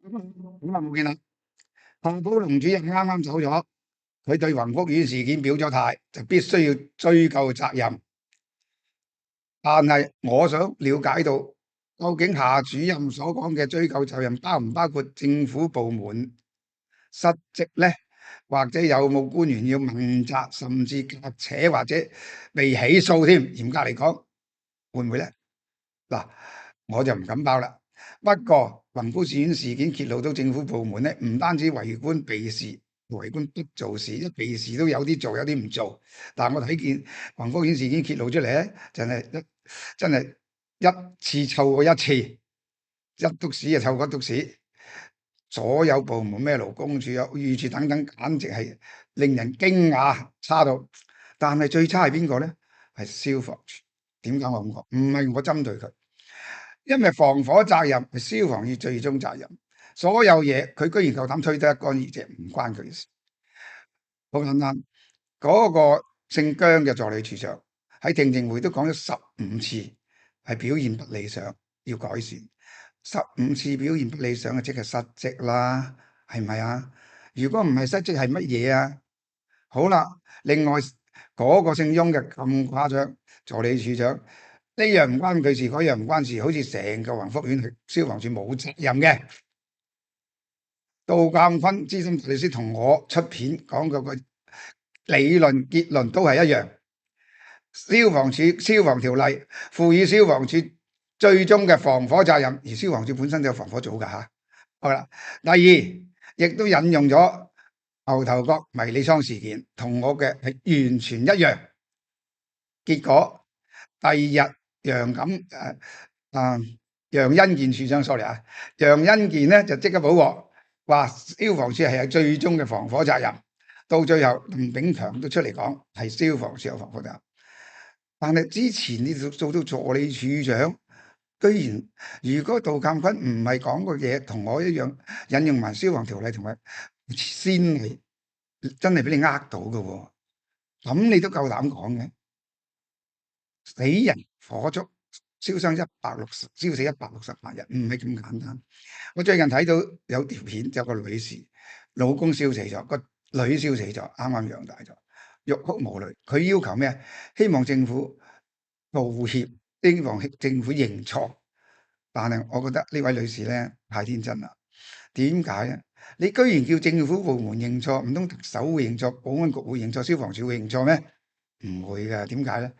咁啊冇見啦。夏寶龍主任啱啱走咗，佢對宏福苑事件表咗態，就必須要追究責任。但係我想了解到，究竟夏主任所講嘅追究責任包唔包括政府部門失職呢？或者有冇官員要問責，甚至革扯或者被起訴添？嚴格嚟講，會唔會呢？嗱，我就唔敢包啦。不過宏福苑事件揭露到政府部門咧，唔單止為官避事，為官不做事，一避事都有啲做，有啲唔做。但係我睇見宏福苑事件揭露出嚟咧，真係一次湊過一次，一篤屎就湊過一篤屎。所有部門咩勞工處、預處等等，簡直係令人驚訝，差到。但係最差係邊個咧？係消防處。點解我咁講？唔係我針對佢。因為防火責任係消防處最終責任，所有嘢佢居然夠膽推得一乾二淨，唔關佢事。好簡單，嗰個姓姜嘅助理處長喺聽證會都講咗15次，係表現不理想，要改善。15次表現不理想嘅，即係失職啦，係咪啊？如果唔係失職係乜嘢啊？好啦，另外嗰個姓翁嘅咁誇張，助理處長。呢樣唔關佢事，嗰樣唔關事，好似成個宏福苑係消防處冇責任嘅。杜鑑坤資深大律師同我出片講嗰個理論結論都係一樣。消防處消防條例賦予消防處最終嘅防火責任，而消防處本身都有防火組㗎吓。好啦，第二亦都引用咗牛頭角迷你倉事件，同我嘅係完全一樣。結果第二日楊恩健處長 sorry 啊，楊恩健咧就即刻補鑊，話消防處係最終嘅防火責任。到最後鄧炳強都出嚟講係消防處有防火責任。但係之前你做到助理處長，居然如果杜鑑坤唔係講個嘢同我一樣引用埋消防條例同埋先例，真係俾你呃到㗎喎，咁你都夠膽講嘅？死人火燭燒死168人，唔係咁簡單。我最近睇到有條片，有個女士老公燒死咗，個女燒死咗，啱啱養大咗，欲哭無淚。佢要求咩？希望政府道歉，希望政府認錯。但係我覺得呢位女士咧太天真啦。點解咧？你居然叫政府部門認錯，唔通特首會認錯、保安局會認錯、消防處會認錯咩？唔會㗎。點解咧？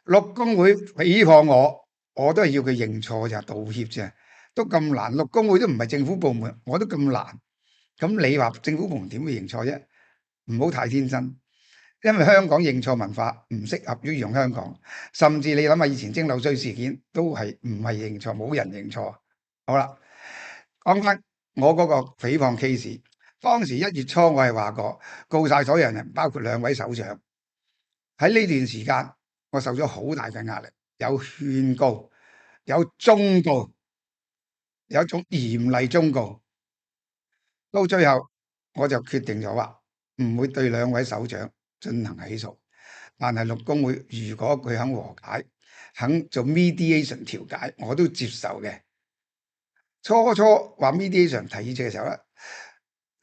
陸工會誹謗我都係要佢認錯咋，道歉啫，都咁難。陸工會都唔係政府部門，我都咁難。咁你話政府部門點會認錯啫？唔好太天真，因為香港認錯文化唔適合於用香港。甚至你諗下以前蒸餾水事件都係唔係認錯，冇人認錯。好啦，講翻我嗰個誹謗 case， 當時1月初我係話過告晒所有人，包括2位首長。喺呢段時間我受咗好大嘅壓力，有勸告，有忠告，有一種嚴厲忠告。到最後我就決定咗話唔會對2位首長進行起訴，但係陸工會如果佢肯和解，肯做 mediation 調解，我都接受嘅。初話 mediation 提議嘅時候咧，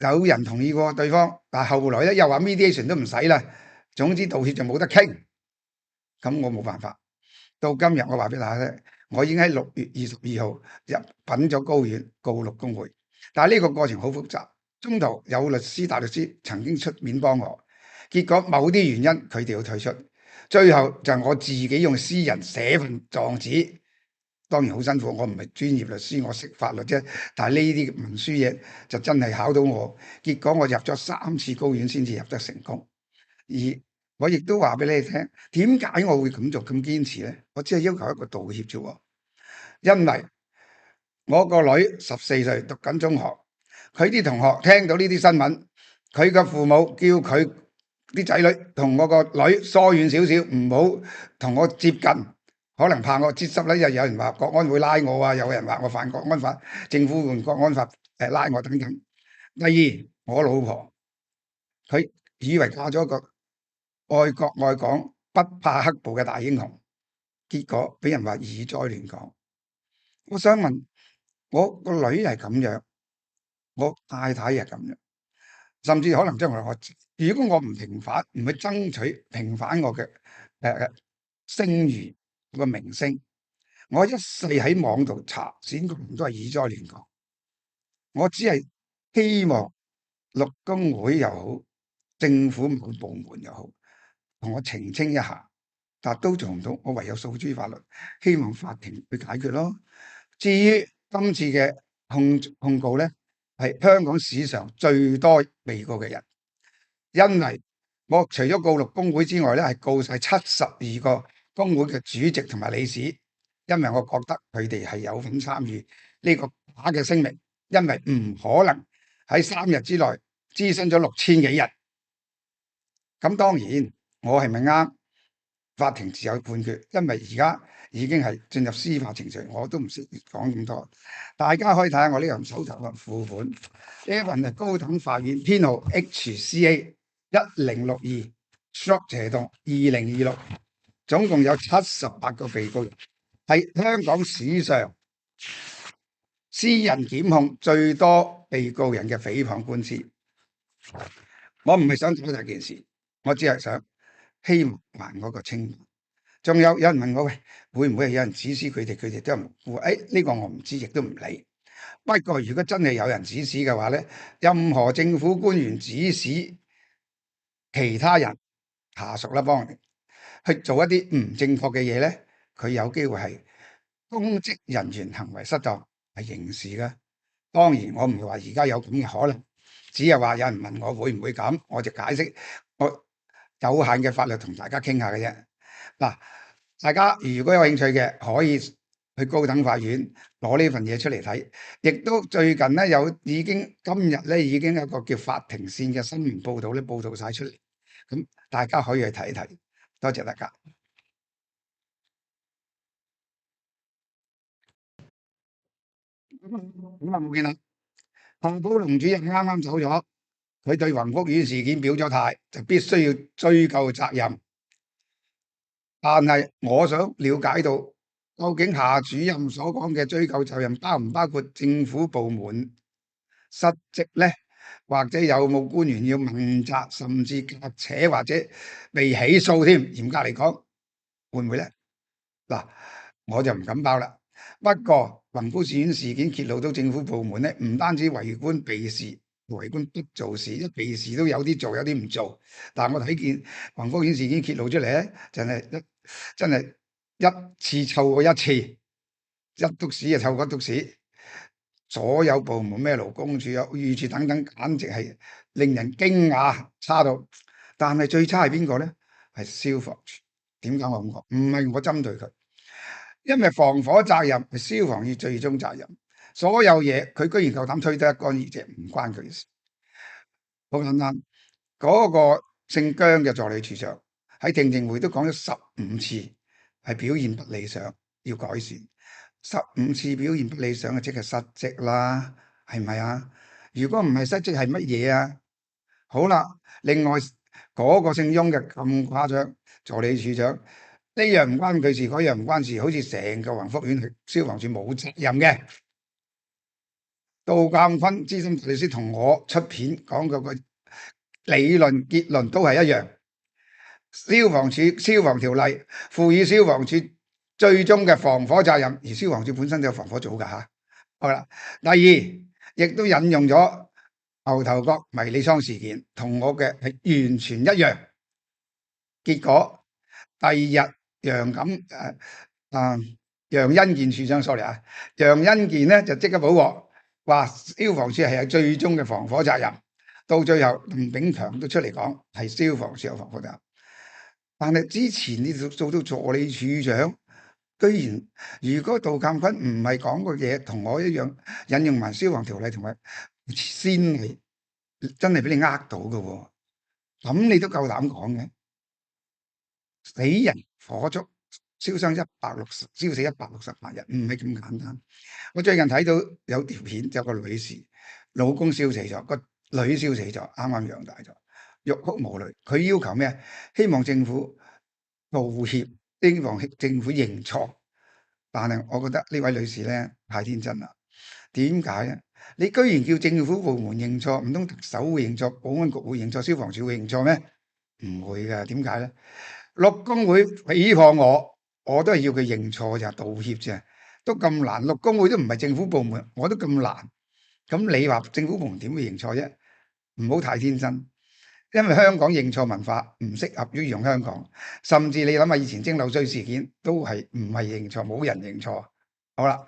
有人同意過對方，但係後來咧又話 mediation 都唔使啦，總之道歉就冇得傾。咁我冇辦法。到今日我話俾大家聽，我已經喺6月22號入稟咗高院告陸工會，但係呢個過程好複雜，中途有律師、大律師曾經出面幫我，結果某啲原因佢哋要退出，最後就係我自己用私人寫份狀紙，當然好辛苦，我唔係專業律師，我識法律啫，但係呢啲文書嘢就真係考到我，結果我入咗3次高院先至入得成功。而我亦都話俾你聽，點解我會咁做咁堅持咧？我只係要求一個道歉啫，因為我個女14歲讀緊中學，佢啲同學聽到呢啲新聞，佢嘅父母叫佢啲仔女同我個女疏遠少少，唔好同我接近，可能怕我接觸咧，又有人話國安會拉我啊，有人話我犯國安法，政府用國安法拉我等等。第二，我老婆佢以為嫁咗個愛國愛港、不怕黑暴嘅大英雄，結果俾人話以災亂港。我想問，我個女係咁樣，我太太係咁樣，甚至可能將來我如果我唔平反，唔去爭取平反我嘅聲譽個名聲，我一世喺網度查選舉人都係以災亂港。我只係希望陸工會又好，政府某部門又好，同我澄清一下，但都做唔到，我唯有訴諸法律，希望法庭去解決咯。至於今次嘅控告咧，係香港史上最多被告嘅人，因為我除咗告陸工會之外咧，係告晒72個工會嘅主席同埋理事，因為我覺得佢哋係有份參與呢個假嘅聲明，因為唔可能喺3日之內諮詢咗6000幾人。咁當然我係咪啱？法庭自有判決，因為而家已經係進入司法程序，我都唔識講咁多。大家可以睇下我呢份手頭嘅付款，呢份係高等法院編號 HCA 1062/2026，總共有78個被告人，係香港史上私人檢控最多被告人嘅誹謗官司。我唔係想搞大件事，我只係想希望還嗰個清白。仲有人問我，喂，會唔會係有人指使佢哋？佢哋都係無辜。呢個我唔知，亦都唔理。不過如果真係有人指使嘅話咧，任何政府官員指使其他人下屬啦，幫人去做一啲唔正確嘅嘢咧，佢有機會係公職人員行為失當，係刑事嘅。當然我唔係話而家有咁嘅可能，只係話有人問我會唔會咁，我就解釋我有限嘅法律同大家傾下嘅啫。嗱，大家如果有興趣嘅，可以去高等法院攞呢份嘢出嚟睇。亦都最近咧今日咧已經有一個叫法庭線嘅新聞報道咧，報道晒出嚟，咁大家可以去睇一睇。多謝大家。咁啊冇見啦，夏寶龍主任啱啱走咗，佢對宏福苑事件表咗態，就必須要追究責任。但係我想了解到，究竟夏主任所講嘅追究責任包唔包括政府部門失職呢？或者有冇官員要問責，甚至革扯或者被起訴添？嚴格嚟講，會唔會呢？嗱，我就唔敢包啦。不過宏福苑事件揭露到政府部門咧，唔單止為官避事，為官不做事，一避事都有啲做，有啲唔做。但係我睇見宏福苑事件揭露出嚟咧，真係一次湊過一次，一篤屎就湊過一篤屎。所有部門咩勞工處、預處等等，簡直係令人驚訝，差到。但係最差係邊個咧？係消防處。點解我咁講？唔係我針對佢，因為防火責任係消防處最終責任。所有嘢佢居然夠膽推得一乾二淨，唔關佢事。好簡單，嗰個姓姜嘅助理處長喺聽證會都講咗15次，係表現不理想，要改善。15次表現不理想嘅，即係失職啦，係咪啊？如果唔係失職係乜嘢啊？好啦，另外嗰個姓翁嘅咁誇張，助理處長呢樣唔關佢事，嗰樣唔關事，好似成個宏福苑消防處冇責任嘅。杜鑑坤資深大律師同我出片講嗰個理論結論都係一樣，消防處消防條例賦予消防處最終嘅防火責任，而消防處本身都有防火組噶吓。好啦，第二亦都引用咗牛頭角迷你倉事件，同我嘅係完全一樣。結果第二日楊恩健處長 sorry 啊，楊恩健咧就即刻補鑊，話消防處係最終嘅防火責任。到最後林炳強都出嚟講係消防處有防火責任。但係之前你做到助理處長，居然如果杜鑑坤唔係講個嘢同我一樣引用埋消防條例同埋先例，真係俾你呃到嘅喎，咁你都夠膽講嘅？死人火燭燒死168人，唔係咁簡單。我最近睇到有條片，有個女士老公燒死咗，個女燒死咗，啱啱養大咗，欲哭無淚。佢要求咩？希望政府道歉，希望政府認錯。但係我覺得呢位女士咧太天真啦。點解啊？你居然叫政府部門認錯，唔通特首會認錯、保安局會認錯、消防處會認錯咩？唔會㗎，點解咧？陸工會誹謗我都係要佢認錯咋，道歉咋，都咁難。陸工會都唔係政府部門，我都咁難。咁你話政府部門點會認錯啫？唔好太天真，因為香港認錯文化唔適合於用香港。甚至你諗下以前蒸餾水事件都係唔係認錯，冇人認錯。好啦，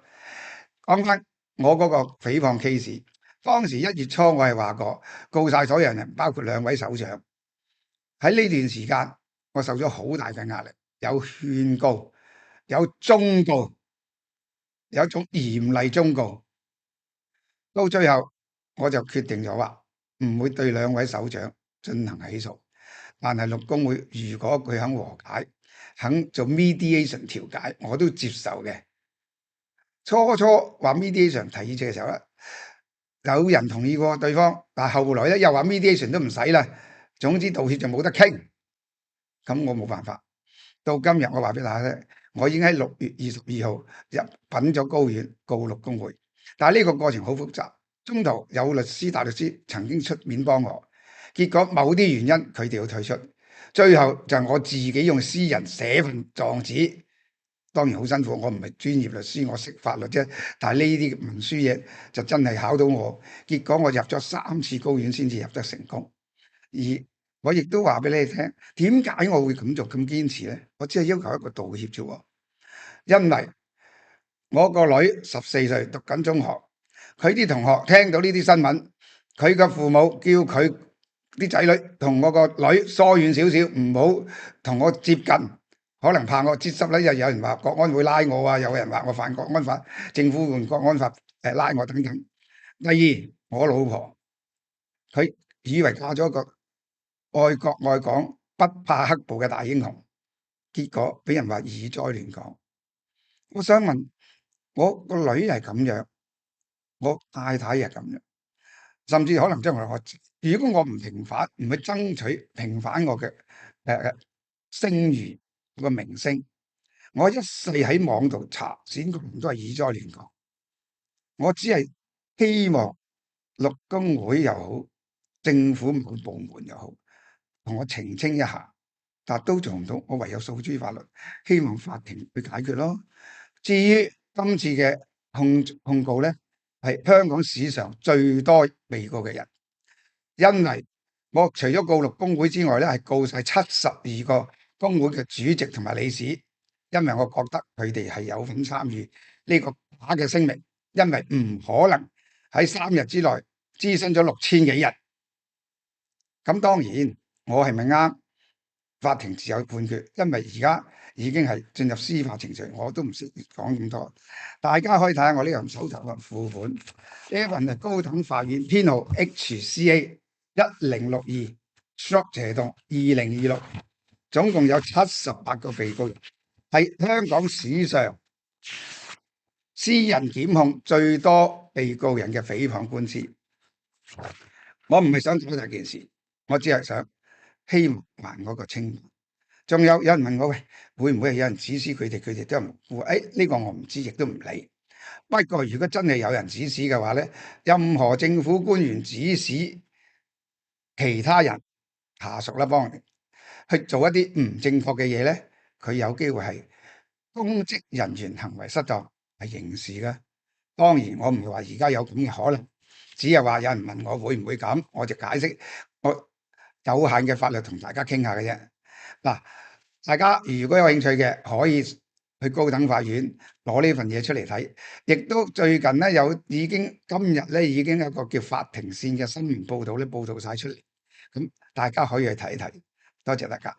講翻我嗰個誹謗 case，當時1月初我係話過告晒所有人，包括2位首長。喺呢段時間，我受咗好大嘅壓力，有勸告，有忠告，有一種嚴厲忠告。到最後，我就決定咗話唔會對2位首長進行起訴。但係陸工會如果佢肯和解，肯做 mediation 調解，我都接受嘅。初話 mediation 提議嘅時候咧，有人同意過對方，但係後來咧又話 mediation 都唔使啦。總之道歉就冇得傾，咁我冇辦法。到今日我話俾大家聽，我已經喺6月22號入稟咗高院告陸工會，但係呢個過程好複雜，中途有律師、大律師曾經出面幫我，結果某啲原因佢哋要退出，最後就係我自己用私人寫份狀紙，當然好辛苦，我唔係專業律師，我識法律啫，但係呢啲文書嘢就真係考到我，結果我入咗3次高院先至入得成功。而我亦都話俾你聽，點解我會咁做咁堅持咧？我只係要求一個道歉啫，因為我個女14歲讀緊中學，佢啲同學聽到呢啲新聞，佢嘅父母叫佢啲仔女同我個女疏遠少少，唔好同我接近，可能怕我接觸咧，又有人話國安會拉我啊，有人話我犯國安法，政府用國安法拉我等等。第二，我老婆佢以為嫁咗個愛國愛港、不怕黑暴嘅大英雄，結果俾人話以災亂港。我想問，我個女係咁樣，我太太係咁樣，甚至可能將來如果我唔平反，唔去爭取平反我嘅聲譽個名聲，我一世喺網度查選舉都係以災亂港。我只係希望陸工會又好，政府某部門又好，同我澄清一下，但都做唔到，我唯有訴諸法律，希望法庭去解決咯。至於今次嘅控告咧，係香港史上最多被告嘅人，因為我除咗告陸工會之外咧，係告晒72個工會嘅主席同埋理事，因為我覺得佢哋係有份參與呢個假嘅聲明，因為唔可能喺3日之內諮詢咗6000幾人。咁當然，我係咪啱？法庭自有判決，因為而家已經係進入司法程序，我都唔識講咁多。大家可以睇下我呢份手頭嘅付款，呢份係高等法院編號 HCA 1062/2026，總共有78個被告人，係香港史上私人檢控最多被告人嘅誹謗官司。我唔係想搞大件事，我只係想希望還嗰個清白。仲有人問我，喂，會唔會係有人指使佢哋？佢哋都係無辜。呢個我唔知，亦都唔理。不過如果真係有人指使嘅話咧，任何政府官員指使其他人下屬啦，幫人去做一啲唔正確嘅嘢咧，佢有機會係公職人員行為失當，係刑事㗎。當然我唔係話而家有咁嘅可能，只係話有人問我會唔會咁，我就解釋我有限嘅法律同大家傾下嘅啫。嗱，大家如果有興趣嘅，可以去高等法院攞呢份嘢出嚟睇。亦都最近咧今日咧已經有一個叫法庭線嘅新聞報道咧報道晒出嚟，咁大家可以去睇一睇。多謝大家。